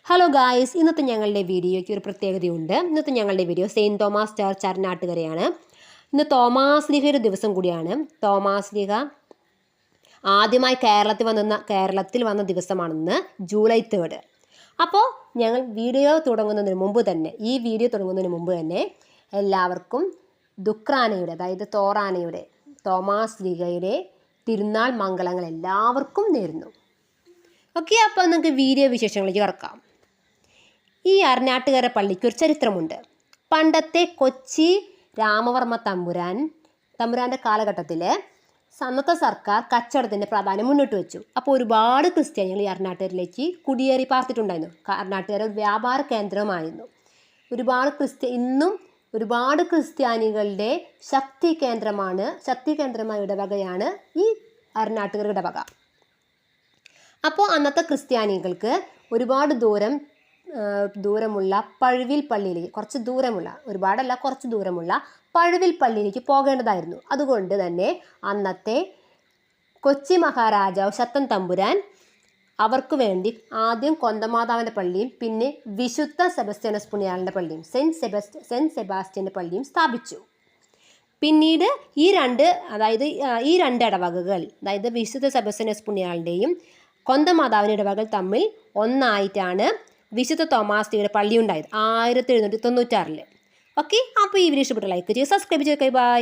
Hello guys, ഇന്നത്തെ ഞങ്ങളുടെ വീഡിയോയ്ക്ക് ഒരു പ്രത്യേകതയുണ്ട്. ഇന്നത്തെ ഞങ്ങളുടെ വീഡിയോ സെയിൻറ്റ് തോമസ് ചർച്ച് അരനാട്ടുകരയാണ്. ഇന്ന് തോമാസ് ലീഗയുടെ ദിവസം കൂടിയാണ്. തോമാസ് ലീഗ ആദ്യമായി കേരളത്തിൽ വന്ന ദിവസമാണെന്ന് ജൂലൈ 3. അപ്പോൾ ഞങ്ങൾ ഈ വീഡിയോ തുടങ്ങുന്നതിന് മുമ്പ് തന്നെ എല്ലാവർക്കും ദുഃഖ്രാനയുടെ, അതായത് തോറാനയുടെ, തോമാസ് ലീഗയുടെ തിരുനാൾ മംഗളങ്ങൾ എല്ലാവർക്കും നേരുന്നു. ഓക്കെ, അപ്പോൾ നമുക്ക് വീഡിയോ വിശേഷങ്ങളിലേക്ക് കടക്കാം. ഈ അരനാട്ടുകര പള്ളിക്ക് ഒരു ചരിത്രമുണ്ട്. പണ്ടത്തെ കൊച്ചി രാമവർമ്മ തമ്പുരാൻ്റെ കാലഘട്ടത്തിൽ അന്നത്തെ സർക്കാർ കച്ചവടത്തിൻ്റെ പ്രാധാന്യം മുന്നോട്ട് വെച്ചു. അപ്പോൾ ഒരുപാട് ക്രിസ്ത്യാനികൾ ഈ അരനാട്ടുകരയിലേക്ക് കുടിയേറി പാർത്തിട്ടുണ്ടായിരുന്നു. അരനാട്ടുകര ഒരു വ്യാപാര കേന്ദ്രമായിരുന്നു. ഇന്നും ഒരുപാട് ക്രിസ്ത്യാനികളുടെ ശക്തി കേന്ദ്രമായ ഇടവകയാണ് ഈ അരനാട്ടുകര ഇടവക. അപ്പോൾ അന്നത്തെ ക്രിസ്ത്യാനികൾക്ക് ഒരുപാട് ദൂരമുള്ള പഴുവിൽ പള്ളിയിലേക്ക്, കുറച്ച് ദൂരമുള്ള പഴുവിൽ പള്ളിയിലേക്ക് പോകേണ്ടതായിരുന്നു. അതുകൊണ്ട് തന്നെ അന്നത്തെ കൊച്ചി മഹാരാജാവ് ശത്തൻ തമ്പുരാൻ അവർക്ക് വേണ്ടി ആദ്യം കൊന്തമാതാവിൻ്റെ പള്ളിയും പിന്നെ വിശുദ്ധ സെബസ്ത്യാനോസ് പുണ്യാളൻ്റെ പള്ളിയും സെൻറ്റ് സെബാസ്റ്റ്യൻ്റെ പള്ളിയും സ്ഥാപിച്ചു. പിന്നീട് ഈ രണ്ട് ഇടവകകൾ, അതായത് വിശുദ്ധ സെബസ്ത്യാനോസ് പുണ്യാളൻ്റെയും കൊന്തമാതാവിൻ്റെ ഇടവകകൾ തമ്മിൽ ഒന്നായിട്ടാണ് വിശുദ്ധ തോമാസ് ലീഗയുടെ പള്ളി ഉണ്ടായത് 1796. ഓക്കെ, അപ്പോൾ ഈ വീഡിയോ ഇഷ്ടപ്പെട്ട ലൈക്ക് ചെയ്യുക, സബ്സ്ക്രൈബ് ചെയ്യുക. ബൈ.